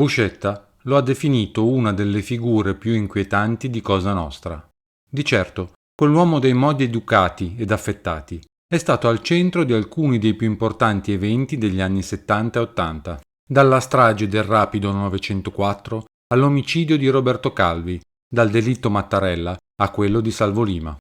Buscetta lo ha definito una delle figure più inquietanti di Cosa Nostra. Di certo, quell'uomo dei modi educati ed affettati è stato al centro di alcuni dei più importanti eventi degli anni 70 e 80, dalla strage del Rapido 904 all'omicidio di Roberto Calvi, dal delitto Mattarella a quello di Salvo Lima.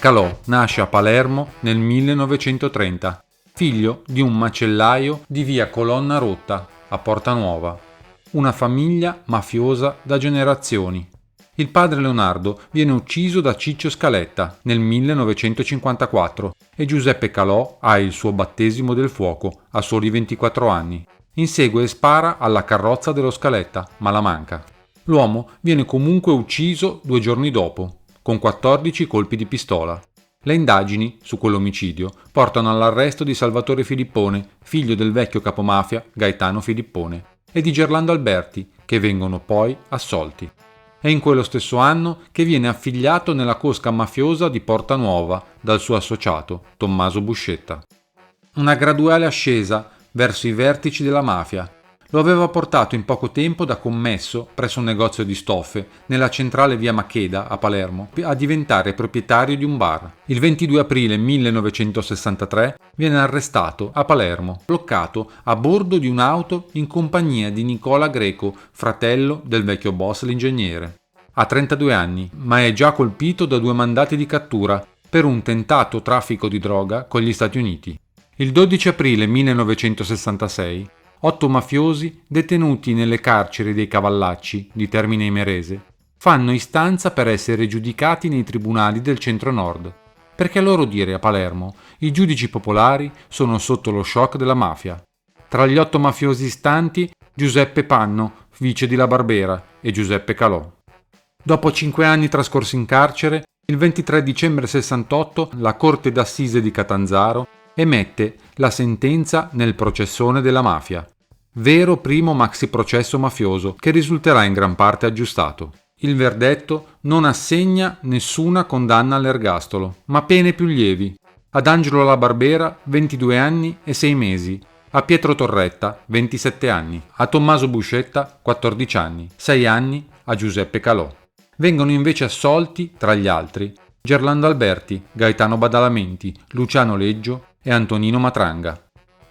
Calò nasce a Palermo nel 1930, figlio di un macellaio di via Colonna Rotta, a Porta Nuova, una famiglia mafiosa da generazioni. Il padre Leonardo viene ucciso da Ciccio Scaletta nel 1954 e Giuseppe Calò ha il suo battesimo del fuoco a soli 24 anni. Insegue e spara alla carrozza dello Scaletta, ma la manca. L'uomo viene comunque ucciso 2 giorni dopo, con 14 colpi di pistola. Le indagini su quell'omicidio portano all'arresto di Salvatore Filippone, figlio del vecchio capomafia Gaetano Filippone, e di Gerlando Alberti, che vengono poi assolti. È in quello stesso anno che viene affiliato nella cosca mafiosa di Porta Nuova dal suo associato Tommaso Buscetta. Una graduale ascesa verso i vertici della mafia lo aveva portato in poco tempo da commesso presso un negozio di stoffe nella centrale via Macheda a Palermo a diventare proprietario di un bar. Il 22 aprile 1963 viene arrestato a Palermo, bloccato a bordo di un'auto in compagnia di Nicola Greco, fratello del vecchio boss l'ingegnere. Ha 32 anni, ma è già colpito da 2 mandati di cattura per un tentato traffico di droga con gli Stati Uniti. Il 12 aprile 1966 8 mafiosi detenuti nelle carceri dei Cavallacci di Termine Imerese fanno istanza per essere giudicati nei tribunali del centro-nord, perché a loro dire a Palermo i giudici popolari sono sotto lo shock della mafia. Tra gli 8 mafiosi istanti Giuseppe Panno, vice di La Barbera, e Giuseppe Calò. Dopo 5 anni trascorsi in carcere, il 23 dicembre 68 la Corte d'Assise di Catanzaro emette la sentenza nel processone della mafia, vero primo maxi processo mafioso che risulterà in gran parte aggiustato. Il verdetto non assegna nessuna condanna all'ergastolo, ma pene più lievi. Ad Angelo La Barbera 22 anni e 6 mesi, a Pietro Torretta 27 anni, a Tommaso Buscetta 14 anni, 6 anni a Giuseppe Calò. Vengono invece assolti, tra gli altri, Gerlando Alberti, Gaetano Badalamenti, Luciano Leggio e Antonino Matranga.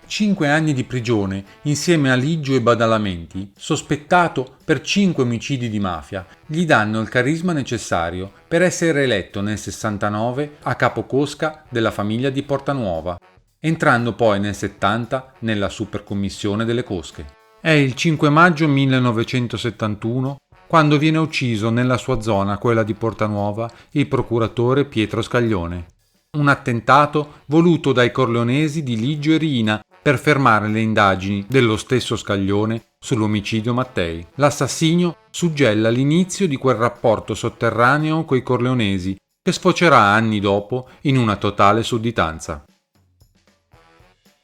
5 anni di prigione insieme a Liggio e Badalamenti, sospettato per 5 omicidi di mafia, gli danno il carisma necessario per essere eletto nel 69 a capocosca della famiglia di Portanuova, entrando poi nel 70 nella supercommissione delle cosche. È il 5 maggio 1971 quando viene ucciso nella sua zona, quella di Portanuova, il procuratore Pietro Scaglione. Un attentato voluto dai corleonesi di Liggio e Riina per fermare le indagini dello stesso Scaglione sull'omicidio Mattei. L'assassinio suggella l'inizio di quel rapporto sotterraneo coi corleonesi che sfocerà anni dopo in una totale sudditanza.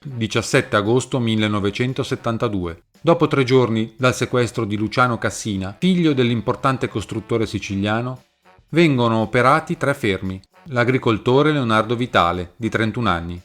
17 agosto 1972. Dopo 3 giorni dal sequestro di Luciano Cassina, figlio dell'importante costruttore siciliano, vengono operati 3 fermi: l'agricoltore Leonardo Vitale, di 31 anni,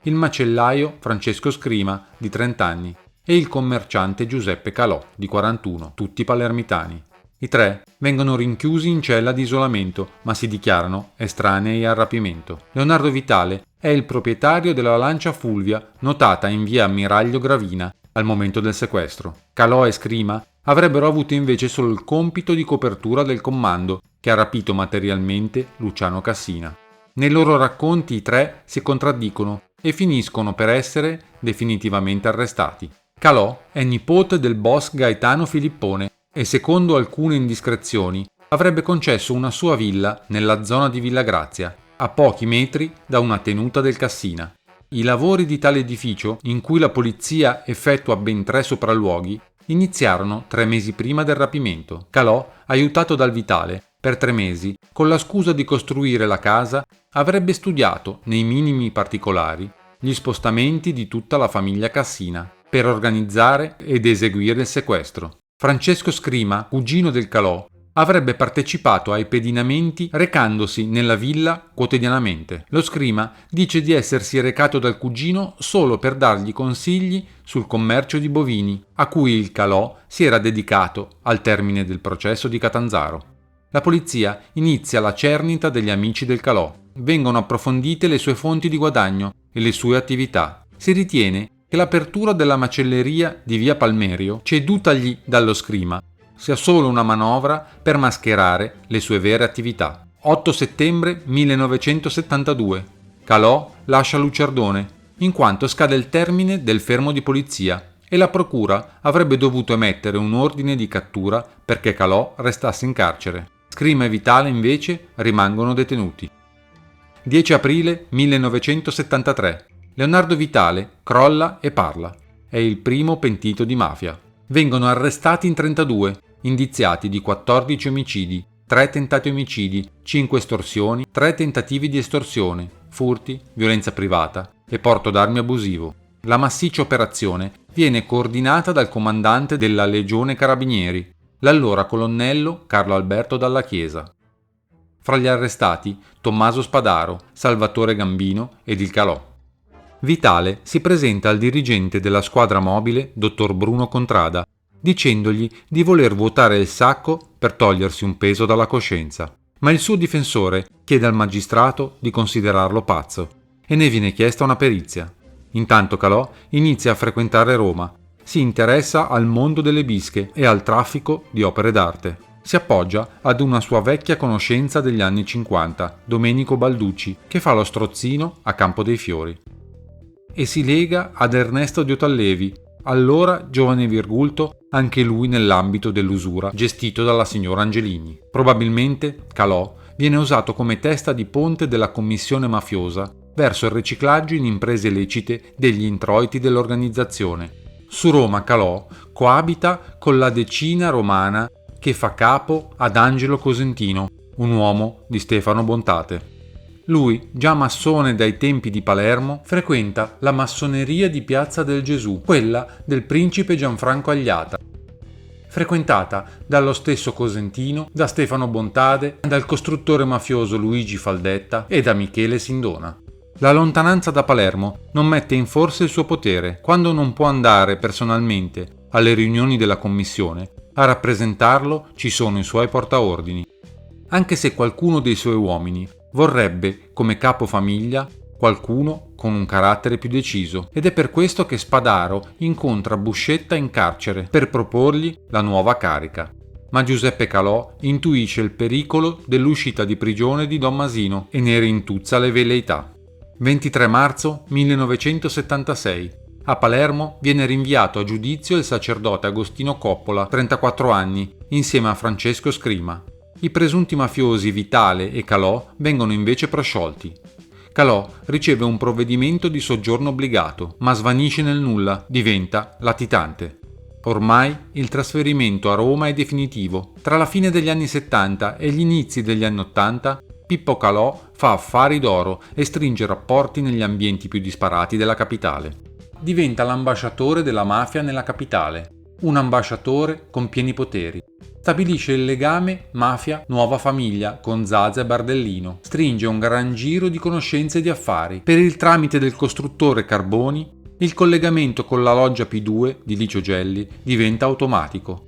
il macellaio Francesco Scrima, di 30 anni, e il commerciante Giuseppe Calò, di 41, tutti palermitani. I 3 vengono rinchiusi in cella di isolamento, ma si dichiarano estranei al rapimento. Leonardo Vitale è il proprietario della Lancia Fulvia, notata in via Ammiraglio Gravina, al momento del sequestro. Calò e Scrima avrebbero avuto invece solo il compito di copertura del commando che ha rapito materialmente Luciano Cassina. Nei loro racconti i 3 si contraddicono e finiscono per essere definitivamente arrestati. Calò è nipote del boss Gaetano Filippone e, secondo alcune indiscrezioni, avrebbe concesso una sua villa nella zona di Villa Grazia, a pochi metri da una tenuta del Cassina. I lavori di tale edificio, in cui la polizia effettua ben 3 sopralluoghi, iniziarono 3 mesi prima del rapimento. Calò, aiutato dal Vitale, per 3 mesi, con la scusa di costruire la casa, avrebbe studiato, nei minimi particolari, gli spostamenti di tutta la famiglia Cassina, per organizzare ed eseguire il sequestro. Francesco Scrima, cugino del Calò, avrebbe partecipato ai pedinamenti recandosi nella villa quotidianamente. Lo scrima dice di essersi recato dal cugino solo per dargli consigli sul commercio di bovini, a cui il Calò si era dedicato al termine del processo di Catanzaro. La polizia inizia la cernita degli amici del Calò. Vengono approfondite le sue fonti di guadagno e le sue attività. Si ritiene che l'apertura della macelleria di via Palmerio, cedutagli dallo scrima, sia solo una manovra per mascherare le sue vere attività. 8 settembre 1972. Calò lascia Lucerdone, in quanto scade il termine del fermo di polizia e la procura avrebbe dovuto emettere un ordine di cattura perché Calò restasse in carcere. Scrima e Vitale invece rimangono detenuti. 10 aprile 1973. Leonardo Vitale crolla e parla. È il primo pentito di mafia. Vengono arrestati in 32, indiziati di 14 omicidi, 3 tentati omicidi, 5 estorsioni, 3 tentativi di estorsione, furti, violenza privata e porto d'armi abusivo. La massiccia operazione viene coordinata dal comandante della Legione Carabinieri, l'allora colonnello Carlo Alberto Dalla Chiesa. Fra gli arrestati Tommaso Spadaro, Salvatore Gambino ed il Calò. Vitale si presenta al dirigente della squadra mobile, dottor Bruno Contrada, dicendogli di voler vuotare il sacco per togliersi un peso dalla coscienza. Ma il suo difensore chiede al magistrato di considerarlo pazzo e ne viene chiesta una perizia. Intanto Calò inizia a frequentare Roma, si interessa al mondo delle bische e al traffico di opere d'arte. Si appoggia ad una sua vecchia conoscenza degli anni 50, Domenico Balducci, che fa lo strozzino a Campo dei Fiori. E si lega ad Ernesto Diotallevi, allora giovane virgulto, anche lui nell'ambito dell'usura, gestito dalla signora Angelini. Probabilmente Calò viene usato come testa di ponte della commissione mafiosa verso il riciclaggio in imprese lecite degli introiti dell'organizzazione. Su Roma Calò coabita con la decina romana che fa capo ad Angelo Cosentino, un uomo di Stefano Bontate. Lui, già massone dai tempi di Palermo, frequenta la massoneria di Piazza del Gesù, quella del principe Gianfranco Agliata, frequentata dallo stesso Cosentino, da Stefano Bontade, dal costruttore mafioso Luigi Faldetta e da Michele Sindona. La lontananza da Palermo non mette in forse il suo potere. Quando non può andare personalmente alle riunioni della commissione, a rappresentarlo ci sono i suoi portaordini. Anche se qualcuno dei suoi uomini vorrebbe come capofamiglia qualcuno con un carattere più deciso, ed è per questo che Spadaro incontra Buscetta in carcere per proporgli la nuova carica. Ma Giuseppe Calò intuisce il pericolo dell'uscita di prigione di Don Masino e ne rintuzza le velleità. 23 marzo 1976. A Palermo viene rinviato a giudizio il sacerdote Agostino Coppola, 34 anni, insieme a Francesco Scrima. I presunti mafiosi Vitale e Calò vengono invece prosciolti. Calò riceve un provvedimento di soggiorno obbligato, ma svanisce nel nulla, diventa latitante. Ormai il trasferimento a Roma è definitivo. Tra la fine degli anni 70 e gli inizi degli anni 80, Pippo Calò fa affari d'oro e stringe rapporti negli ambienti più disparati della capitale. Diventa l'ambasciatore della mafia nella capitale, un ambasciatore con pieni poteri. Stabilisce il legame mafia-nuova famiglia con Zaza e Bardellino. Stringe un gran giro di conoscenze e di affari. Per il tramite del costruttore Carboni, il collegamento con la loggia P2 di Licio Gelli diventa automatico.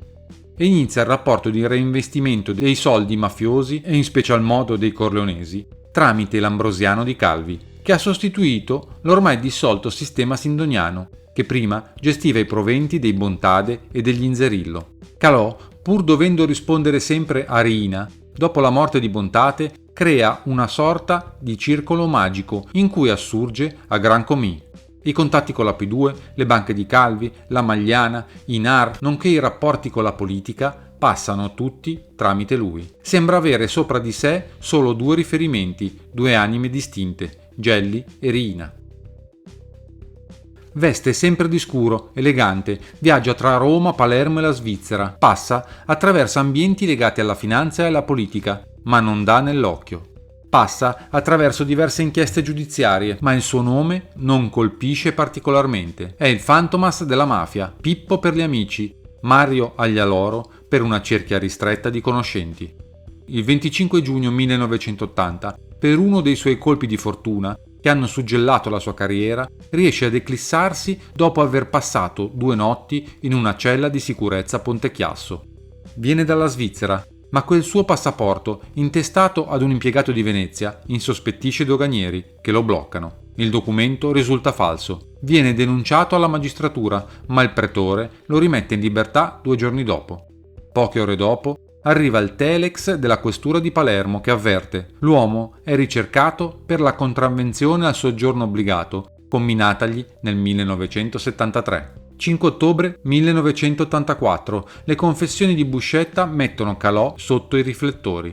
E inizia il rapporto di reinvestimento dei soldi mafiosi e in special modo dei corleonesi tramite l'Ambrosiano di Calvi, che ha sostituito l'ormai dissolto sistema sindoniano, che prima gestiva i proventi dei Bontade e degli Inzerillo. Calò, pur dovendo rispondere sempre a Riina, dopo la morte di Bontate, crea una sorta di circolo magico in cui assurge a gran comì. I contatti con la P2, le banche di Calvi, la Magliana, i NAR, nonché i rapporti con la politica, passano tutti tramite lui. Sembra avere sopra di sé solo due riferimenti, due anime distinte, Gelli e Riina. Veste sempre di scuro, elegante, viaggia tra Roma, Palermo e la Svizzera, passa attraverso ambienti legati alla finanza e alla politica, ma non dà nell'occhio. Passa attraverso diverse inchieste giudiziarie, ma il suo nome non colpisce particolarmente. È il fantomas della mafia, Pippo per gli amici, Mario Aglialoro per una cerchia ristretta di conoscenti. Il 25 giugno 1980, per uno dei suoi colpi di fortuna che hanno suggellato la sua carriera, riesce ad eclissarsi dopo aver passato 2 notti in una cella di sicurezza a Ponte Chiasso. Viene dalla Svizzera, ma quel suo passaporto, intestato ad un impiegato di Venezia, insospettisce i doganieri, che lo bloccano. Il documento risulta falso. Viene denunciato alla magistratura, ma il pretore lo rimette in libertà 2 giorni dopo. Poche ore dopo arriva il telex della questura di Palermo che avverte: l'uomo è ricercato per la contravvenzione al soggiorno obbligato comminatagli nel 1973. 5 ottobre 1984, le confessioni di Buscetta mettono Calò sotto i riflettori.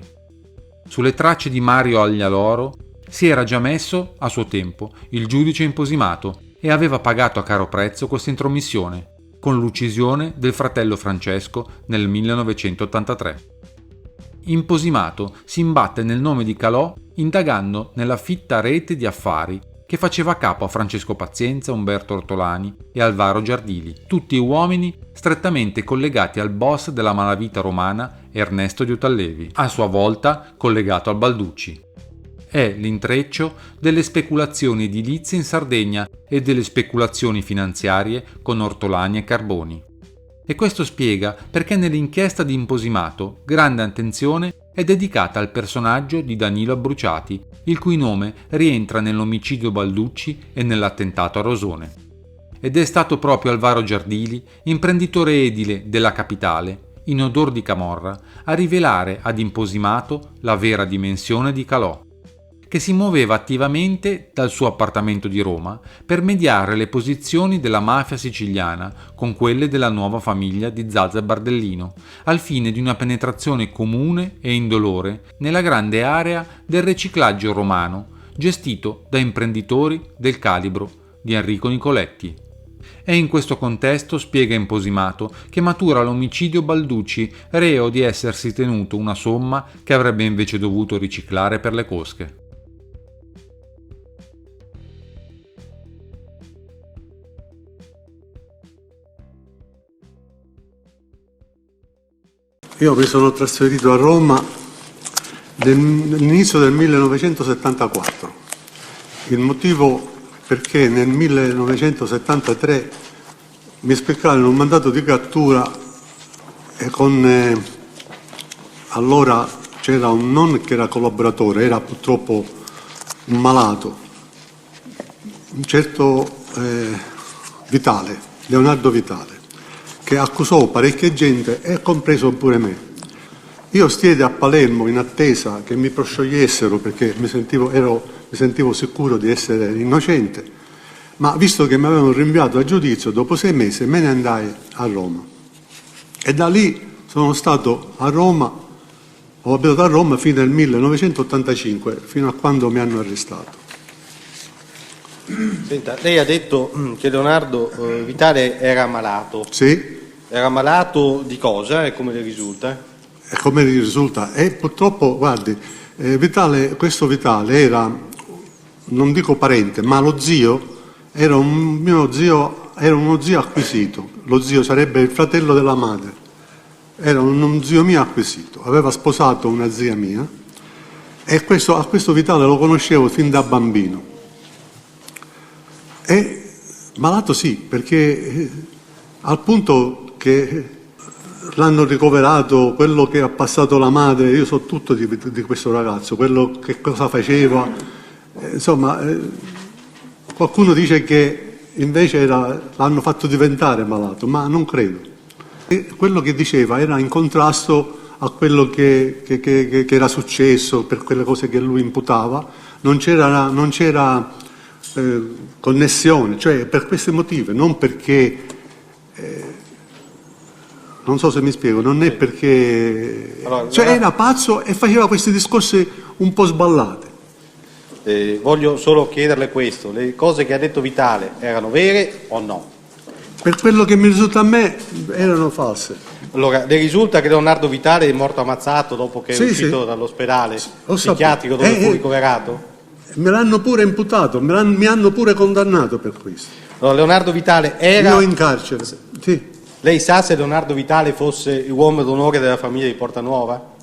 Sulle tracce di Mario Aglialoro si era già messo, a suo tempo, il giudice imposimato e aveva pagato a caro prezzo questa intromissione, con l'uccisione del fratello Francesco nel 1983. Imposimato si imbatte nel nome di Calò indagando nella fitta rete di affari che faceva capo a Francesco Pazienza, Umberto Ortolani e Alvaro Giardili, tutti uomini strettamente collegati al boss della malavita romana Ernesto di Otallevi, a sua volta collegato al Balducci. È l'intreccio delle speculazioni edilizie in Sardegna e delle speculazioni finanziarie con Ortolani e Carboni. E questo spiega perché nell'inchiesta di Imposimato grande attenzione è dedicata al personaggio di Danilo Abbruciati, il cui nome rientra nell'omicidio Balducci e nell'attentato a Rosone. Ed è stato proprio Alvaro Giardili, imprenditore edile della capitale, in odor di camorra, a rivelare ad Imposimato la vera dimensione di Calò, che si muoveva attivamente dal suo appartamento di Roma per mediare le posizioni della mafia siciliana con quelle della nuova famiglia di Zazza e Bardellino, al fine di una penetrazione comune e indolore nella grande area del riciclaggio romano, gestito da imprenditori del calibro di Enrico Nicoletti. È in questo contesto, spiega Imposimato, che matura l'omicidio Balducci, reo di essersi tenuto una somma che avrebbe invece dovuto riciclare per le cosche. Io mi sono trasferito a Roma all'inizio del 1974. Il motivo perché nel 1973 mi spiccarono un mandato di cattura e con allora c'era un non che era collaboratore, era purtroppo un malato, un certo Vitale, Leonardo Vitale, che accusò parecchia gente e compreso pure me. Io stiedi a Palermo in attesa che mi prosciogliessero perché mi sentivo sicuro di essere innocente, ma visto che mi avevano rinviato a giudizio, dopo 6 mesi me ne andai a Roma. E da lì sono stato a Roma, ho abitato a Roma fino al 1985, fino a quando mi hanno arrestato. Senta, lei ha detto che Leonardo Vitale era malato. Sì. Era malato di cosa e come le risulta? E come gli risulta? E purtroppo, guardi, questo Vitale era, non dico parente, ma lo zio, era uno zio acquisito. Lo zio sarebbe il fratello della madre. Era uno zio mio acquisito. Aveva sposato una zia mia e a questo Vitale lo conoscevo fin da bambino. E malato sì, perché al punto che l'hanno ricoverato, quello che ha passato la madre, io so tutto di questo ragazzo, quello che cosa faceva, insomma, qualcuno dice che invece l'hanno fatto diventare malato, ma non credo. E quello che diceva era in contrasto a quello che era successo, per quelle cose che lui imputava, non c'era connessione, cioè per questi motivi, non perché... non so se mi spiego, non è perché... Allora, cioè era pazzo e faceva questi discorsi un po' sballati. Voglio solo chiederle questo, le cose che ha detto Vitale erano vere o no? Per quello che mi risulta a me erano false. Allora, le risulta che Leonardo Vitale è morto ammazzato dopo che è uscito dall'ospedale psichiatrico dove fu ricoverato? Me l'hanno pure imputato, mi hanno pure condannato per questo. Allora, Leonardo Vitale era... Io in carcere, sì. Lei sa se Leonardo Vitale fosse l'uomo d'onore della famiglia di Portanuova?